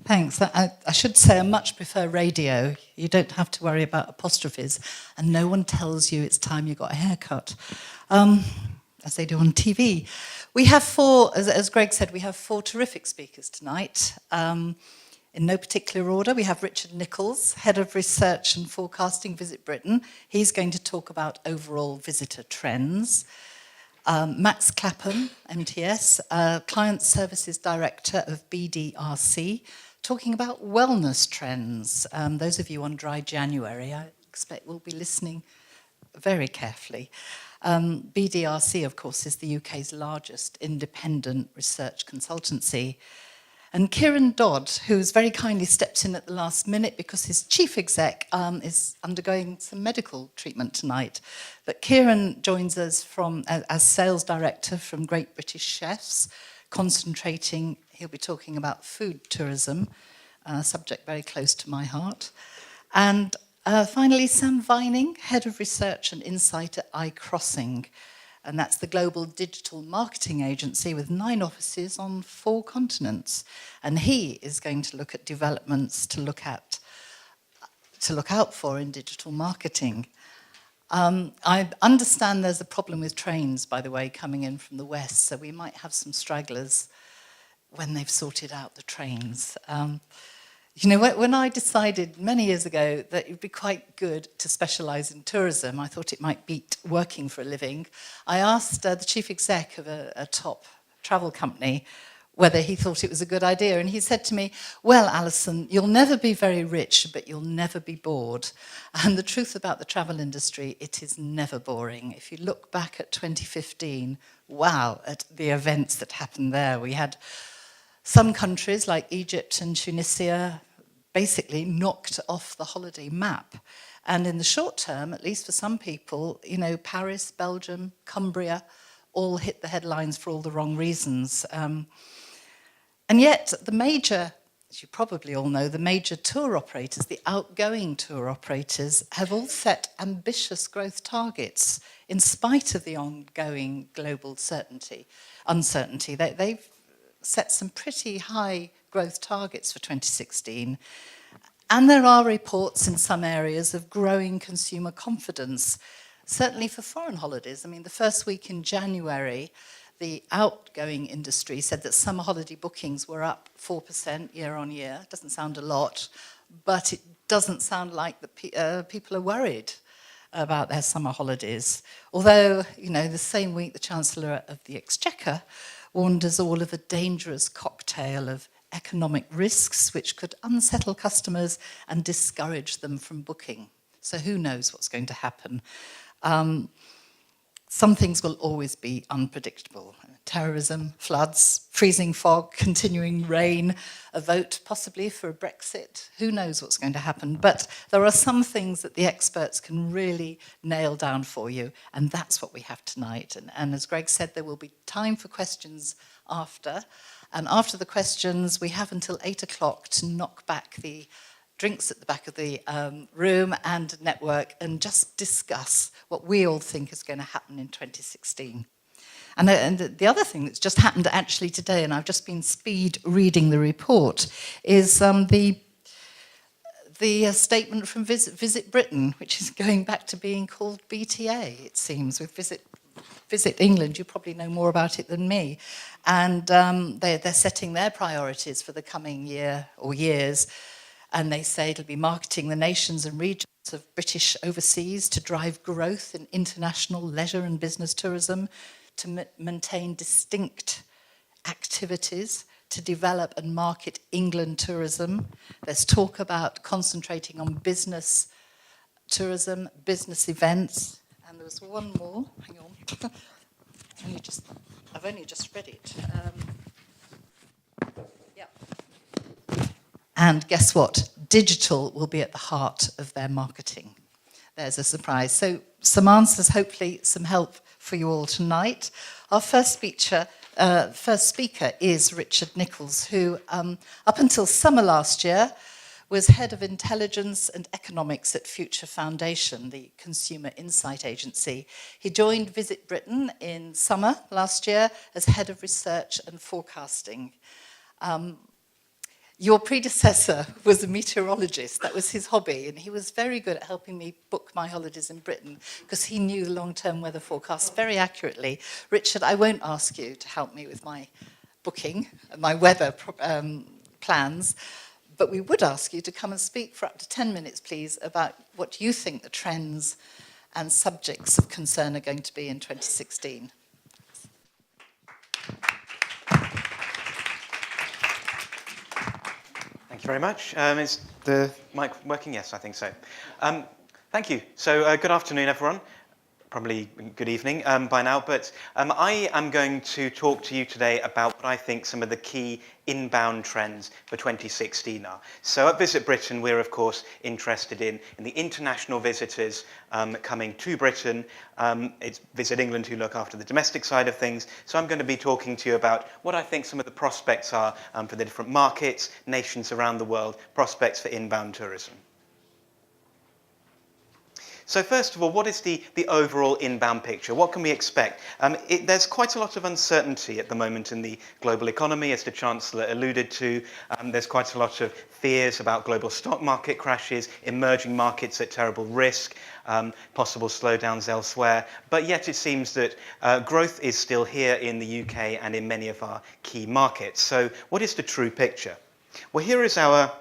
Thanks. I should say I much prefer radio. You don't have to worry about apostrophes, and no one tells you it's time you got a haircut, as they do on TV. We have four, as Greg said, we have four terrific speakers tonight. In no particular order, we have Richard Nicholls, Head of Research and Forecasting, VisitBritain. He's going to talk about overall visitor trends. Max Clapham MTS, Client Services Director of BDRC, talking about wellness trends. Those of you on dry January, I expect will be listening very carefully. BDRC, of course, is the UK's largest independent research consultancy. And Kieron Dodd, who's very kindly stepped in at the last minute because his chief exec is undergoing some medical treatment tonight. But Kieron joins us as sales director from Great British Chefs, concentrating, he'll be talking about food tourism, a subject very close to my heart. And finally, Sam Vining, Head of Research and Insight at iCrossing. And that's the global digital marketing agency with 9 offices on 4 continents. And he is going to look at developments to look out for in digital marketing. I understand there's a problem with trains, by the way, coming in from the west, so we might have some stragglers when they've sorted out the trains. You know, when I decided many years ago that it would be quite good to specialise in tourism, I thought it might beat working for a living. I asked the chief exec of a top travel company whether he thought it was a good idea. And he said to me, well, Alison, you'll never be very rich, but you'll never be bored. And the truth about the travel industry, it is never boring. If you look back at 2015, wow, at the events that happened there. We had some countries like Egypt and Tunisia basically knocked off the holiday map. And in the short term, at least for some people, you know, Paris, Belgium, Cumbria, all hit the headlines for all the wrong reasons. And yet the major, as you probably all know, the major tour operators, the outgoing tour operators, have all set ambitious growth targets in spite of the ongoing global uncertainty. They've set some pretty high growth targets for 2016. And there are reports in some areas of growing consumer confidence, certainly for foreign holidays. I mean, the first week in January, the outgoing industry said that summer holiday bookings were up 4% year on year. Doesn't sound a lot, but it doesn't sound like people are worried about their summer holidays. Although, you know, the same week the Chancellor of the Exchequer warned us all of a dangerous cocktail of economic risks which could unsettle customers and discourage them from booking. So who knows what's going to happen? Some things will always be unpredictable. Terrorism, floods, freezing fog, continuing rain, a vote possibly for a Brexit. Who knows what's going to happen? But there are some things that the experts can really nail down for you, and that's what we have tonight. And as Greg said, there will be time for questions after. And after the questions, we have until 8 o'clock to knock back the drinks at the back of the room and network and just discuss what we all think is going to happen in 2016. And the other thing that's just happened actually today, and I've just been speed reading the report, is the statement from VisitBritain, which is going back to being called BTA, it seems, with Visit England. You probably know more about it than me. And they're setting their priorities for the coming year or years. And they say it'll be marketing the nations and regions of British overseas to drive growth in international leisure and business tourism, to maintain distinct activities, to develop and market England tourism. There's talk about concentrating on business tourism, business events. And there was one more, hang on. I've only just read it. And guess what? Digital will be at the heart of their marketing. There's a surprise. So some answers, hopefully some help for you all tonight. Our first speaker is Richard Nicholls, who up until summer last year was Head of Intelligence and Economics at Future Foundation, the consumer insight agency. He joined VisitBritain in summer last year as Head of Research and Forecasting. Your predecessor was a meteorologist. That was his hobby, and he was very good at helping me book my holidays in Britain because he knew the long-term weather forecasts very accurately. Richard, I won't ask you to help me with my booking, my weather plans, but we would ask you to come and speak for up to 10 minutes, please, about what you think the trends and subjects of concern are going to be in 2016. Thank you very much. Is the mic working? Yes, I think so. Thank you. So good afternoon, everyone. Probably good evening by now, but I am going to talk to you today about what I think some of the key inbound trends for 2016 are. So at Visit Britain, we're of course interested in the international visitors coming to Britain. It's Visit England who look after the domestic side of things. So I'm going to be talking to you about what I think some of the prospects are for the different markets, nations around the world, prospects for inbound tourism. So first of all, what is the overall inbound picture? What can we expect? There's quite a lot of uncertainty at the moment in the global economy, as the Chancellor alluded to. There's quite a lot of fears about global stock market crashes, emerging markets at terrible risk, possible slowdowns elsewhere. But yet it seems that growth is still here in the UK and in many of our key markets. So what is the true picture? Well, here is our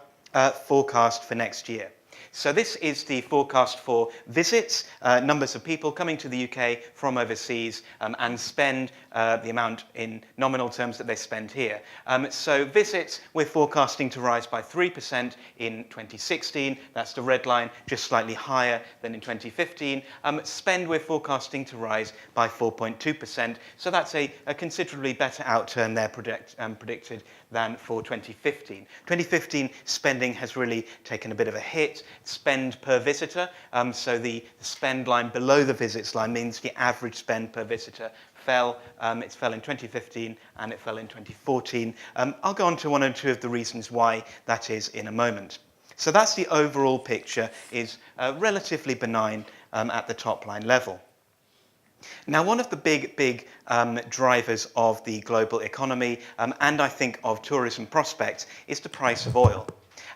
forecast for next year. So this is the forecast for visits, numbers of people coming to the UK from overseas and spend the amount in nominal terms that they spend here. So visits, we're forecasting to rise by 3% in 2016. That's the red line, just slightly higher than in 2015. Spend, we're forecasting to rise by 4.2%. So that's a considerably better outturn there predicted than for 2015. 2015 spending has really taken a bit of a hit. Spend per visitor, so the spend line below the visits line means the average spend per visitor fell. It fell in 2015 and it fell in 2014. I'll go on to one or two of the reasons why that is in a moment. So that's the overall picture, is relatively benign at the top line level. Now, one of the big drivers of the global economy and I think of tourism prospects is the price of oil.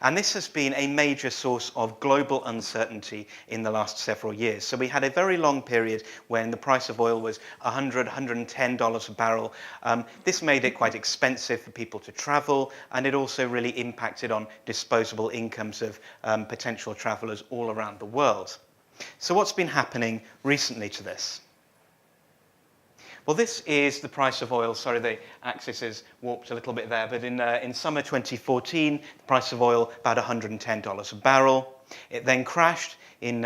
And this has been a major source of global uncertainty in the last several years. So we had a very long period when the price of oil was $100, $110 a barrel. This made it quite expensive for people to travel, and it also really impacted on disposable incomes of potential travelers all around the world. So what's been happening recently to this? Well, this is the price of oil. Sorry, the axis is warped a little bit there. But in summer 2014, the price of oil about $110 a barrel. It then crashed in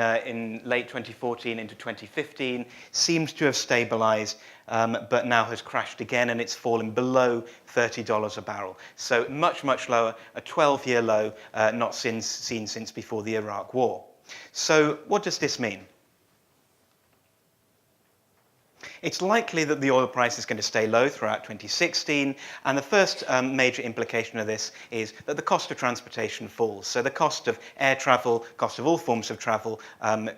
late 2014 into 2015. Seems to have stabilized, but now has crashed again, and it's fallen below $30 a barrel. So much, much lower, a 12-year low, not seen since before the Iraq War. So what does this mean? It's likely that the oil price is going to stay low throughout 2016, and the first major implication of this is that the cost of transportation falls. So the cost of air travel, cost of all forms of travel,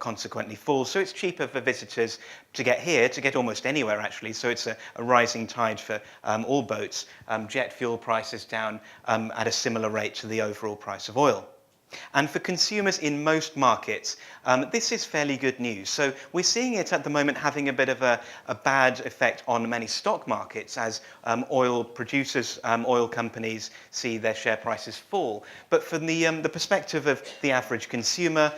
consequently falls. So it's cheaper for visitors to get here, to get almost anywhere actually. So it's a rising tide for all boats. Jet fuel prices down at a similar rate to the overall price of oil. And for consumers in most markets, this is fairly good news. So we're seeing it at the moment having a bit of a bad effect on many stock markets as oil producers, oil companies see their share prices fall. But from the perspective of the average consumer,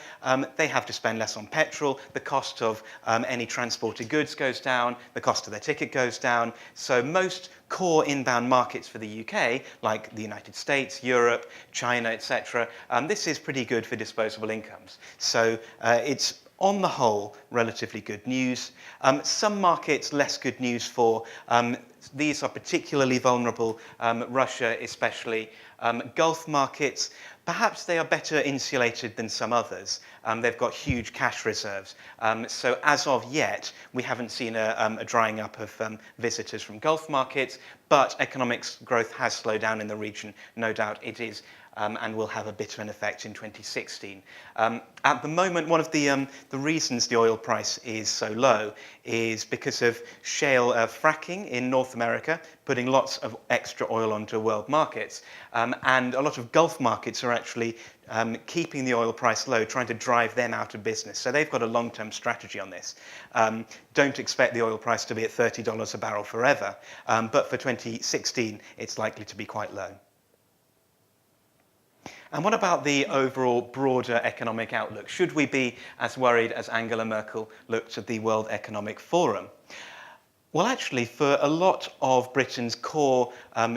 they have to spend less on petrol. The cost of any transported goods goes down. The cost of their ticket goes down. So most core inbound markets for the UK, like the United States, Europe, China, etc., this is pretty good for disposable incomes. So it's, on the whole, relatively good news. Some markets, less good news for. These are particularly vulnerable, Russia especially. Gulf markets, perhaps they are better insulated than some others. They've got huge cash reserves. So as of yet, we haven't seen a drying up of visitors from Gulf markets, but economic growth has slowed down in the region. No doubt it is and will have a bit of an effect in 2016. At the moment, one of the reasons the oil price is so low is because of shale fracking in North America, putting lots of extra oil onto world markets. And a lot of Gulf markets are actually keeping the oil price low, trying to drive them out of business. So they've got a long-term strategy on this. Don't expect the oil price to be at $30 a barrel forever, but for 2016, it's likely to be quite low. And what about the overall broader economic outlook? Should we be as worried as Angela Merkel looked at the World Economic Forum? Well, actually, for a lot of Britain's core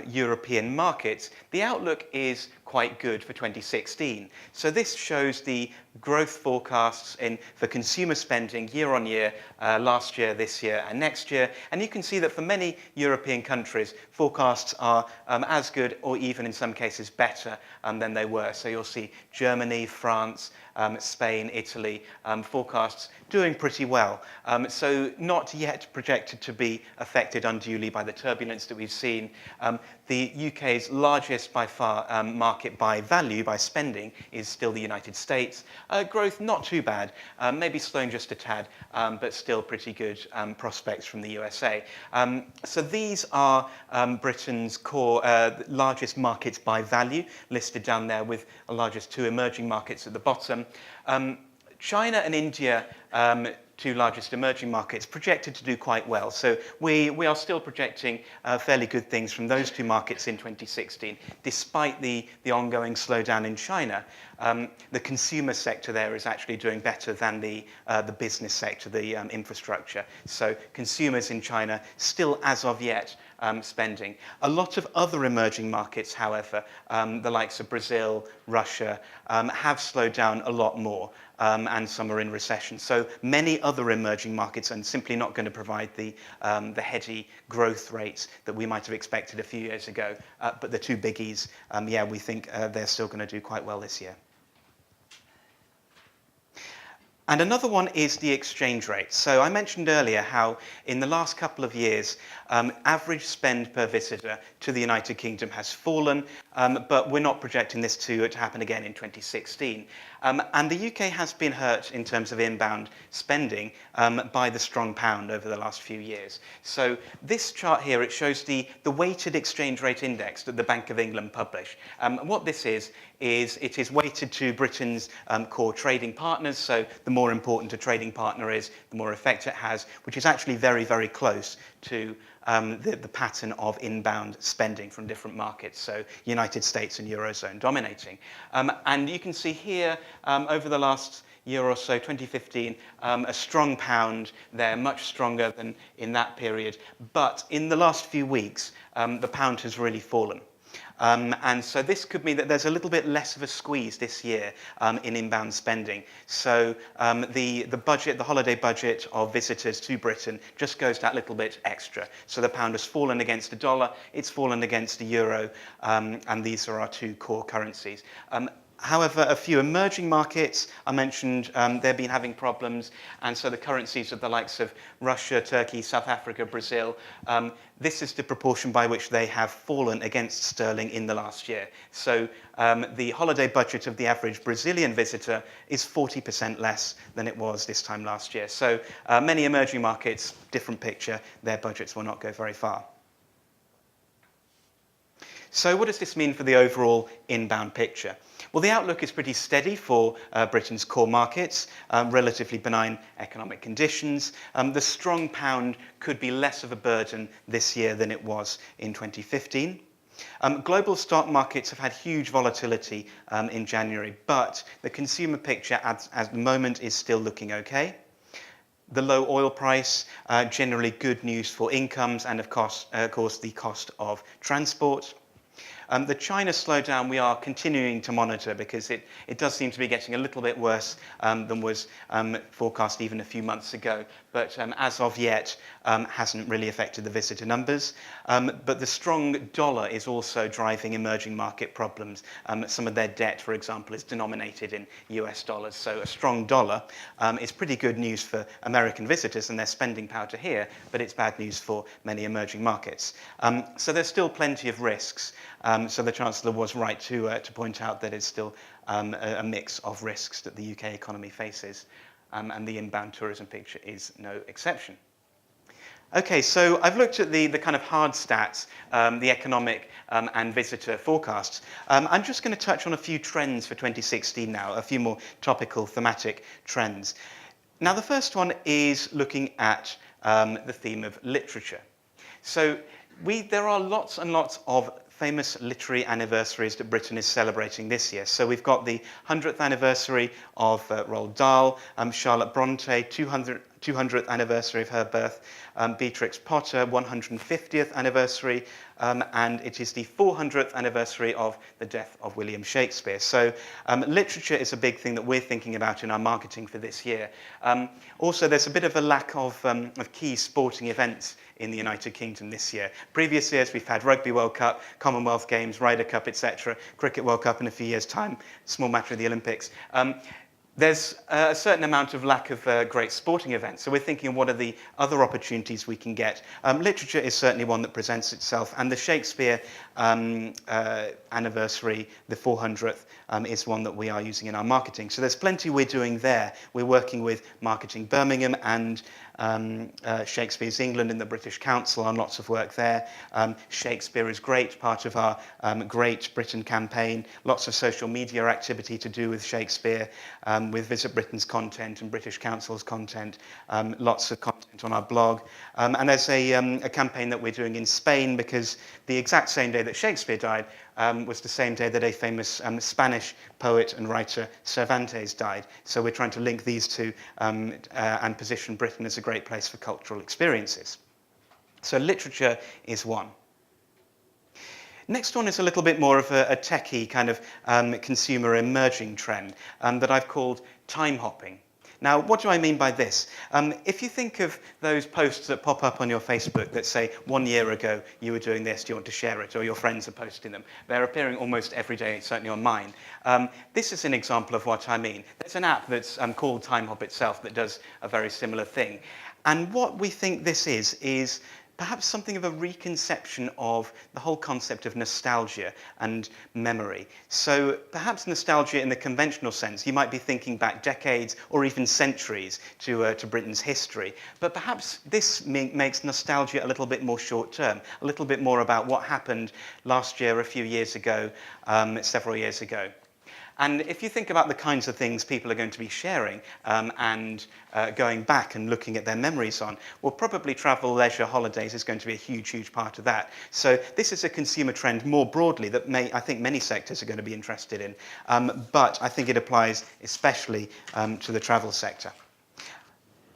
European markets, the outlook is quite good for 2016. So this shows the growth forecasts for consumer spending year on year, last year, this year, and next year. And you can see that for many European countries, forecasts are as good or even in some cases better than they were. So you'll see Germany, France, Spain, Italy, forecasts doing pretty well. So not yet projected to be affected unduly by the turbulence that we've seen. The UK's largest by far market by value, by spending, is still the United States. Growth not too bad, maybe slowing just a tad, but still pretty good prospects from the USA. So these are Britain's core largest markets by value, listed down there with the largest two emerging markets at the bottom. China and India, two largest emerging markets, projected to do quite well. So we are still projecting fairly good things from those two markets in 2016, despite the ongoing slowdown in China. The consumer sector there is actually doing better than the business sector, the infrastructure. So consumers in China still, as of yet, spending. A lot of other emerging markets, however, the likes of Brazil, Russia, have slowed down a lot more. And some are in recession. So many other emerging markets are simply not going to provide the heady growth rates that we might have expected a few years ago. But the two biggies, yeah, we think they're still going to do quite well this year. And another one is the exchange rate. So I mentioned earlier how in the last couple of years, average spend per visitor to the United Kingdom has fallen, but we're not projecting this to happen again in 2016. And the UK has been hurt in terms of inbound spending by the strong pound over the last few years. So this chart here, it shows the weighted exchange rate index that the Bank of England publish. What this is it is weighted to Britain's core trading partners. So the more important a trading partner is, the more effect it has, which is actually very, very close to the pattern of inbound spending from different markets, so United States and Eurozone dominating. And you can see here, over the last year or so, 2015, a strong pound there, much stronger than in that period. But in the last few weeks, the pound has really fallen. And so this could mean that there's a little bit less of a squeeze this year in inbound spending. So the budget, the holiday budget of visitors to Britain just goes that little bit extra. So the pound has fallen against the dollar, it's fallen against the euro, and these are our two core currencies. However, a few emerging markets, I mentioned, they've been having problems, and so the currencies of the likes of Russia, Turkey, South Africa, Brazil, this is the proportion by which they have fallen against sterling in the last year. So the holiday budget of the average Brazilian visitor is 40% less than it was this time last year. So many emerging markets, different picture, their budgets will not go very far. So what does this mean for the overall inbound picture? Well, the outlook is pretty steady for Britain's core markets, relatively benign economic conditions. The strong pound could be less of a burden this year than it was in 2015. Global stock markets have had huge volatility in January, but the consumer picture at the moment is still looking okay. The low oil price, generally good news for incomes and, of course, the cost of transport. The China slowdown we are continuing to monitor because it does seem to be getting a little bit worse than was forecast even a few months ago. But as of yet, hasn't really affected the visitor numbers. But the strong dollar is also driving emerging market problems. Some of their debt, for example, is denominated in US dollars. So a strong dollar is pretty good news for American visitors and their spending power to here, but it's bad news for many emerging markets. So there's still plenty of risks. So the Chancellor was right to point out that it's still a mix of risks that the UK economy faces, and the inbound tourism picture is no exception. Okay, so I've looked at the kind of hard stats, the economic and visitor forecasts. I'm just going to touch on a few trends for 2016 now, a few more topical thematic trends. Now, the first one is looking at the theme of literature. So there are lots and lots of famous literary anniversaries that Britain is celebrating this year. So we've got the 100th anniversary of Roald Dahl, Charlotte Bronte, 200th anniversary of her birth, Beatrix Potter, 150th anniversary, and it is the 400th anniversary of the death of William Shakespeare. So literature is a big thing that we're thinking about in our marketing for this year. Also, there's a bit of a lack of key sporting events in the United Kingdom this year. Previous years, we've had Rugby World Cup, Commonwealth Games, Ryder Cup, etc., Cricket World Cup in a few years' time, small matter of the Olympics. There's a certain amount of lack of great sporting events, so we're thinking what are the other opportunities we can get. Literature is certainly one that presents itself, and the Shakespeare anniversary, the 400th, is one that we are using in our marketing. So there's plenty we're doing there. We're working with Marketing Birmingham and Shakespeare's England in the British Council on lots of work there. Shakespeare is Great, part of our Great Britain campaign. Lots of social media activity to do with Shakespeare, with Visit Britain's content and British Council's content. Lots of content on our blog. And there's a campaign that we're doing in Spain, because the exact same day that Shakespeare died was the same day that a famous Spanish poet and writer, Cervantes, died. So we're trying to link these two and position Britain as a great place for cultural experiences. So literature is one. Next one is a little bit more of a techie kind of consumer emerging trend that I've called time hopping. Now, what do I mean by this? If you think of those posts that pop up on your Facebook that say, 1 year ago you were doing this, do you want to share it? Or your friends are posting them. They're appearing almost every day, certainly on mine. This is an example of what I mean. There's an app that's called Time Hop itself that does a very similar thing. And what we think this is perhaps something of a reconception of the whole concept of nostalgia and memory. So perhaps nostalgia in the conventional sense, you might be thinking back decades or even centuries to Britain's history. But perhaps this makes nostalgia a little bit more short-term, a little bit more about what happened last year, a few years ago, several years ago. And if you think about the kinds of things people are going to be sharing and going back and looking at their memories on, well, probably travel, leisure, holidays is going to be a huge, huge part of that. So this is a consumer trend more broadly that I think many sectors are going to be interested in. But I think it applies especially to the travel sector.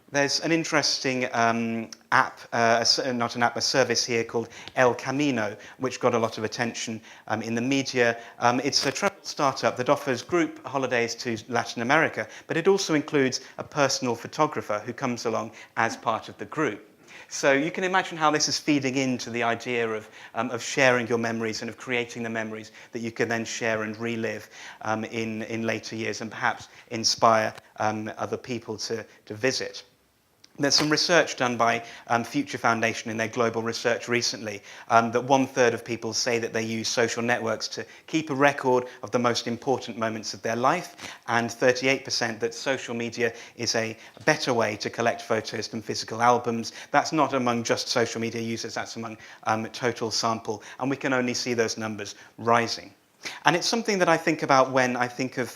There's an interesting app, not an app, a service here called El Camino, which got a lot of attention in the media. It's a travel startup that offers group holidays to Latin America, but it also includes a personal photographer who comes along as part of the group. So you can imagine how this is feeding into the idea of sharing your memories and of creating the memories that you can then share and relive in later years and perhaps inspire other people to visit. There's some research done by Future Foundation in their global research recently that 1/3 of people say that they use social networks to keep a record of the most important moments of their life, and 38% that social media is a better way to collect photos than physical albums. That's not among just social media users, that's among total sample, and we can only see those numbers rising. And it's something that I think about when I think of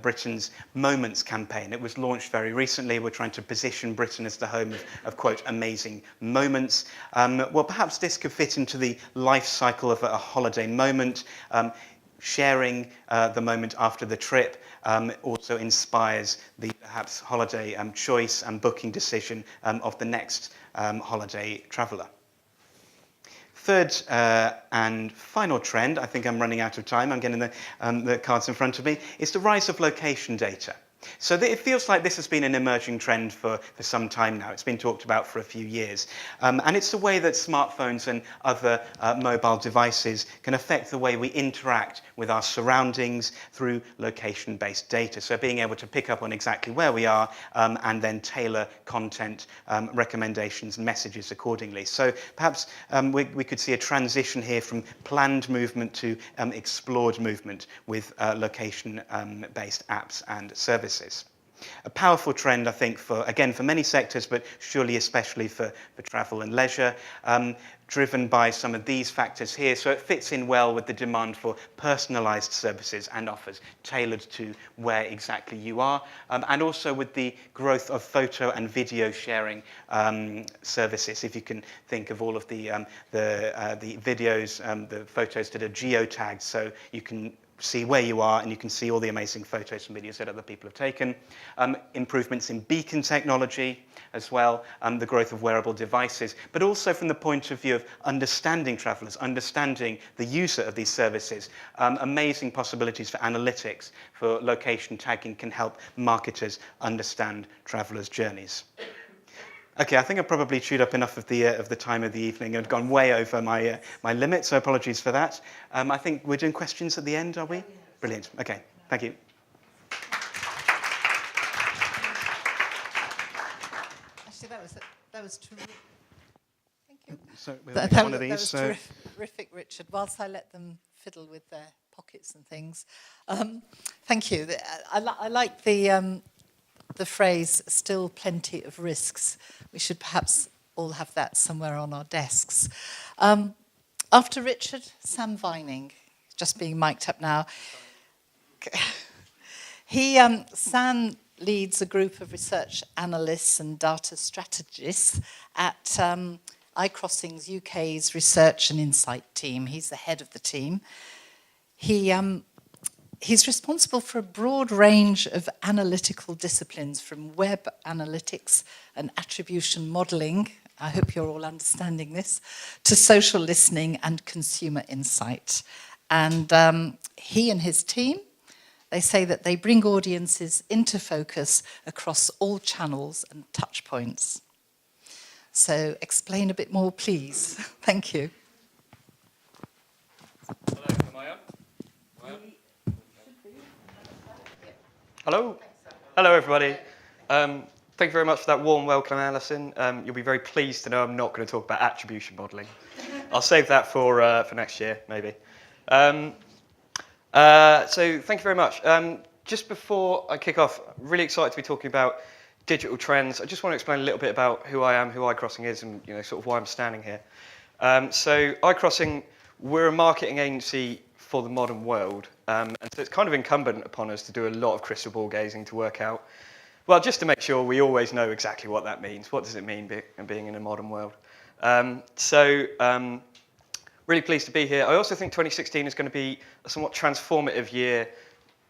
Britain's Moments campaign. It was launched very recently. We're trying to position Britain as the home of quote, amazing moments. Well, perhaps this could fit into the life cycle of a holiday moment. Sharing the moment after the trip also inspires the perhaps holiday choice and booking decision of the next holiday traveller. Third and final trend, I think I'm running out of time, I'm getting the cards in front of me, is the rise of location data. So it feels like this has been an emerging trend for some time now. It's been talked about for a few years. And it's the way that smartphones and other mobile devices can affect the way we interact with our surroundings through location-based data. So being able to pick up on exactly where we are and then tailor content, recommendations and messages accordingly. So perhaps we could see a transition here from planned movement to explored movement with location-based apps and services. A powerful trend, I think, for many sectors, but surely especially for travel and leisure, driven by some of these factors here. So it fits in well with the demand for personalised services and offers tailored to where exactly you are, and also with the growth of photo and video sharing services. If you can think of all of the videos, the photos that are geotagged, so you can see where you are, and you can see all the amazing photos and videos that other people have taken. Improvements in beacon technology as well, the growth of wearable devices, but also from the point of view of understanding travellers, understanding the user of these services. Amazing possibilities for analytics, for location tagging can help marketers understand travellers' journeys. Okay, I think I've probably chewed up enough of the time of the evening and gone way over my limit, so apologies for that. I think we're doing questions at the end, are we? Yes. Brilliant. Okay, thank you. Actually, that was terrific. Thank you. So we'll make one of these. That was terrific, Richard. Whilst I let them fiddle with their pockets and things, thank you. I like the phrase, still plenty of risks. We should perhaps all have that somewhere on our desks. After Richard, Sam Vining, just being mic'd up now. Sam leads a group of research analysts and data strategists at iCrossing's UK's research and insight team. He's the head of the team. He's responsible for a broad range of analytical disciplines, from web analytics and attribution modelling, I hope you're all understanding this, to social listening and consumer insight. And he and his team, they say that they bring audiences into focus across all channels and touch points. So explain a bit more, please. Thank you. Hello, am I up? Hello. Hello, everybody. Thank you very much for that warm welcome, Alison. You'll be very pleased to know I'm not going to talk about attribution modelling. I'll save that for next year, maybe. So thank you very much. Just before I kick off, really excited to be talking about digital trends. I just want to explain a little bit about who I am, who iCrossing is, and sort of why I'm standing here. So iCrossing, we're a marketing agency for the modern world, and so it's kind of incumbent upon us to do a lot of crystal ball gazing to work out, well, just to make sure we always know exactly what that means. What does it mean being in a modern world? Really pleased to be here. I also think 2016 is going to be a somewhat transformative year,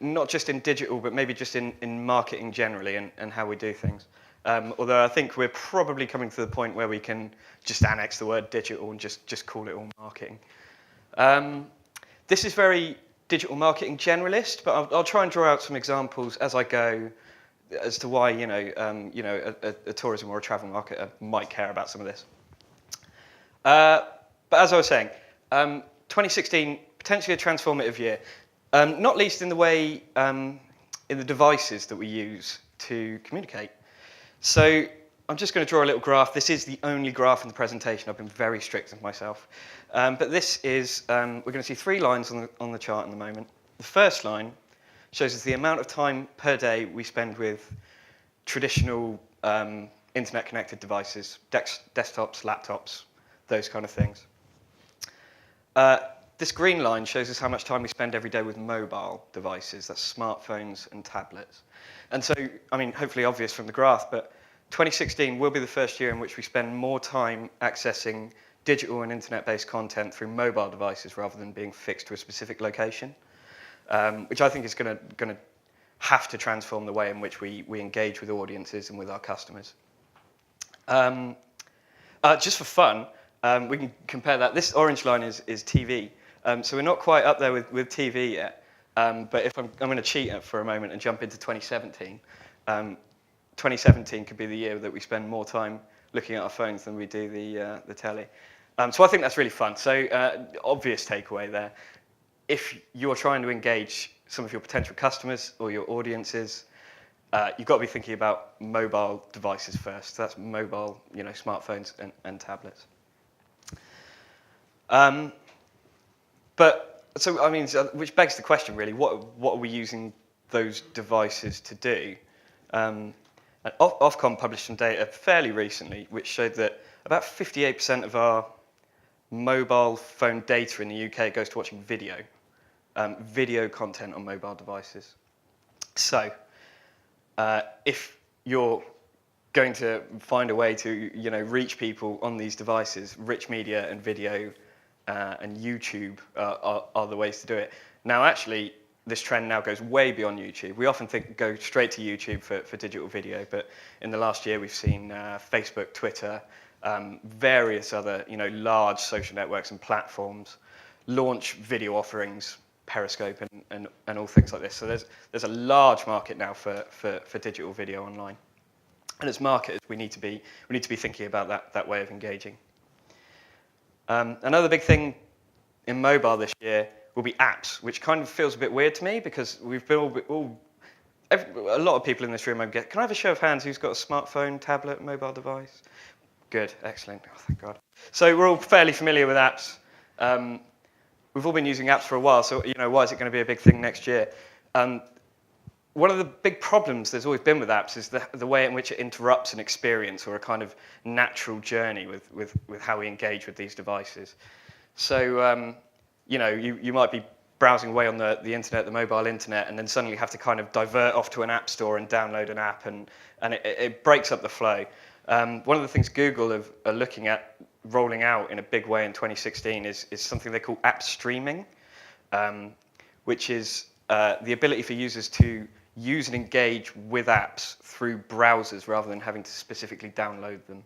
not just in digital, but maybe just in marketing generally and how we do things. Although I think we're probably coming to the point where we can just annex the word digital and just call it all marketing. This is very digital marketing generalist, but I'll try and draw out some examples as I go as to why a tourism or a travel marketer might care about some of this. But as I was saying, 2016 potentially a transformative year, not least in the way in the devices that we use to communicate. So I'm just going to draw a little graph. This is the only graph in the presentation. I've been very strict with myself. But this is, we're going to see 3 lines on the chart in the moment. The first line shows us the amount of time per day we spend with traditional internet-connected devices, desktops, laptops, those kind of things. This green line shows us how much time we spend every day with mobile devices, that's smartphones and tablets. And so, I mean, hopefully obvious from the graph, but 2016 will be the first year in which we spend more time accessing digital and internet-based content through mobile devices rather than being fixed to a specific location, which I think is going to have to transform the way in which we engage with audiences and with our customers. Just for fun, we can compare that. This orange line is TV. So we're not quite up there with TV yet. But if I'm going to cheat for a moment and jump into 2017, 2017 could be the year that we spend more time looking at our phones than we do the telly. So I think that's really fun. So obvious takeaway there. If you're trying to engage some of your potential customers or your audiences, you've got to be thinking about mobile devices first. That's mobile, smartphones and tablets. Which begs the question, really, what are we using those devices to do? And Ofcom published some data fairly recently, which showed that about 58% of our mobile phone data in the UK goes to watching video content on mobile devices. So, if you're going to find a way to, reach people on these devices, rich media and video and YouTube are the ways to do it. Now, actually, this trend now goes way beyond YouTube. We often go straight to YouTube for digital video, but in the last year we've seen Facebook, Twitter, various other large social networks and platforms launch video offerings, Periscope and all things like this. So there's a large market now for digital video online, and as marketers we need to be thinking about that way of engaging. Another big thing in mobile this year will be apps, which kind of feels a bit weird to me because we've been a lot of people in this room. Can I have a show of hands who's got a smartphone, tablet, mobile device? Good, excellent. Oh, thank God. So we're all fairly familiar with apps. We've all been using apps for a while, so why is it going to be a big thing next year? One of the big problems there's always been with apps is the way in which it interrupts an experience or a kind of natural journey with how we engage with these devices. So, you might be browsing away on the internet, the mobile internet, and then suddenly have to kind of divert off to an app store and download an app, and it breaks up the flow. One of the things Google are looking at rolling out in a big way in 2016 is something they call app streaming, which is the ability for users to use and engage with apps through browsers rather than having to specifically download them.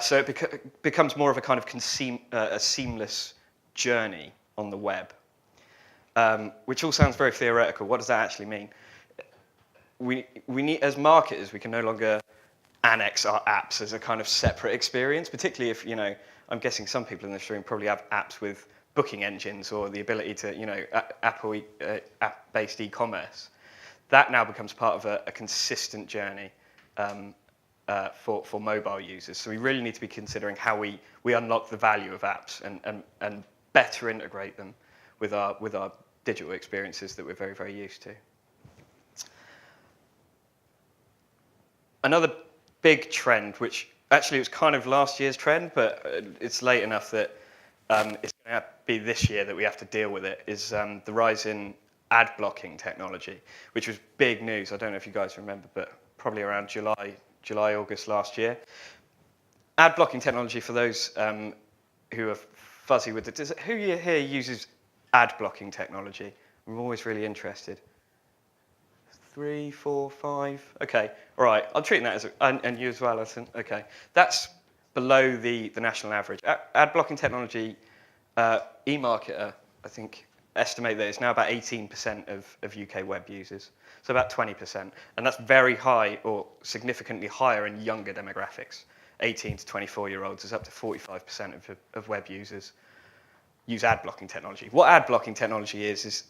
So it becomes more of a kind of a seamless journey on the web, which all sounds very theoretical. What does that actually mean? We need, as marketers, we can no longer annex our apps as a kind of separate experience, particularly if, I'm guessing some people in this room probably have apps with booking engines or the ability to, app-based e-commerce. That now becomes part of a consistent journey for mobile users. So we really need to be considering how we unlock the value of apps and better integrate them with our digital experiences that we're very, very used to. Another big trend, which actually was kind of last year's trend, but it's late enough that it's going to be this year that we have to deal with it, is the rise in ad blocking technology, which was big news. I don't know if you guys remember, but probably around July, August last year. Ad blocking technology, for those who are fuzzy with it, who here uses ad blocking technology? I'm always really interested. 3, 4, 5. Okay, all right. I'm treating that as and you as well, Alison. Okay, that's below the national average. Ad blocking technology, eMarketer, I think, estimate that it's now about 18% of UK web users, so about 20%, and that's very high or significantly higher in younger demographics. 18 to 24-year-olds is up to 45% of web users use ad blocking technology. What ad blocking technology is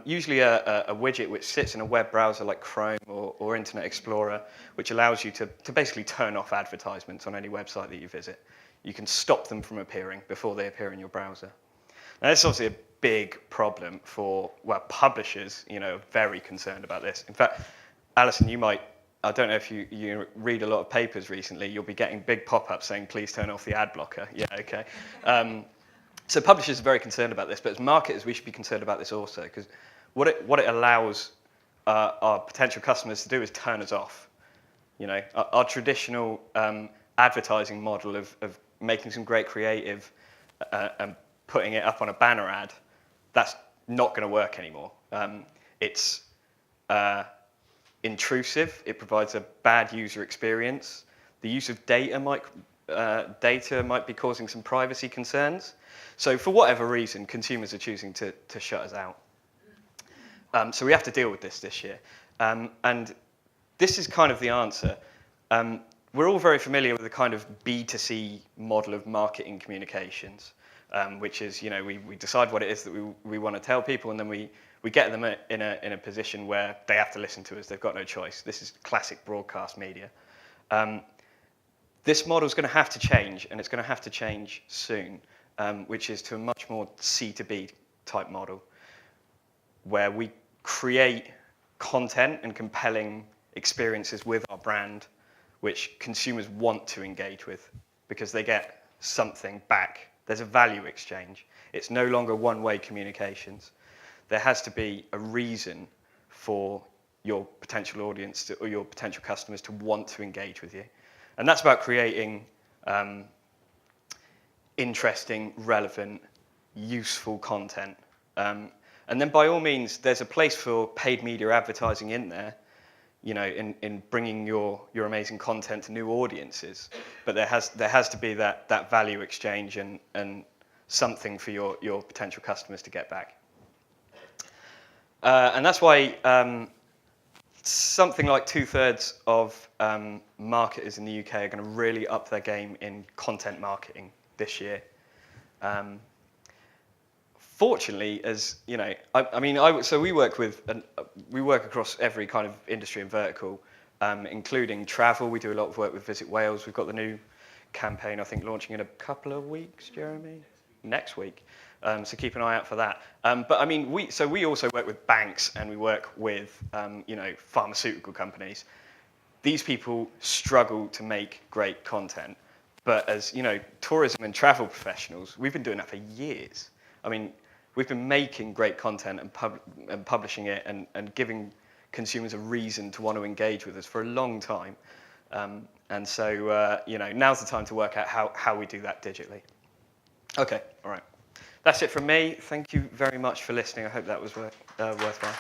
usually a widget which sits in a web browser like Chrome or Internet Explorer, which allows you to basically turn off advertisements on any website that you visit. You can stop them from appearing before they appear in your browser. Now, this is obviously a big problem for, publishers, are very concerned about this. In fact, Alison, I don't know if you read a lot of papers recently, you'll be getting big pop-ups saying, please turn off the ad blocker. Yeah, okay. So publishers are very concerned about this, but as marketers, we should be concerned about this also, because what it allows our potential customers to do is turn us off. Our traditional advertising model of making some great creative and putting it up on a banner ad, that's not going to work anymore. It's intrusive. It provides a bad user experience. The use of data might be causing some privacy concerns. So for whatever reason, consumers are choosing to shut us out. So we have to deal with this year. And this is kind of the answer. We're all very familiar with the kind of B2C model of marketing communications, which is, we decide what it is that we want to tell people, and then we get them in a position where they have to listen to us. They've got no choice. This is classic broadcast media. This model is going to have to change, and it's going to have to change soon, which is to a much more C2B type model, where we create content and compelling experiences with our brand, which consumers want to engage with because they get something back. There's a value exchange. It's no longer one-way communications. There has to be a reason for your potential audience or your potential customers to want to engage with you. And that's about creating interesting, relevant, useful content. And then by all means, there's a place for paid media advertising in there, in bringing your amazing content to new audiences. But there has to be that value exchange and something for your potential customers to get back. And that's why something like 2/3 of marketers in the UK are going to really up their game in content marketing this year. Fortunately, as so we work across every kind of industry and vertical, including travel. We do a lot of work with Visit Wales. We've got the new campaign, I think, launching in a couple of weeks, Jeremy? Next week. So keep an eye out for that. But we also work with banks, and we work with pharmaceutical companies. These people struggle to make great content, but as tourism and travel professionals, we've been doing that for years. We've been making great content and publishing it and giving consumers a reason to want to engage with us for a long time. And so now's the time to work out how we do that digitally. Okay, all right. That's it from me. Thank you very much for listening. I hope that was worthwhile.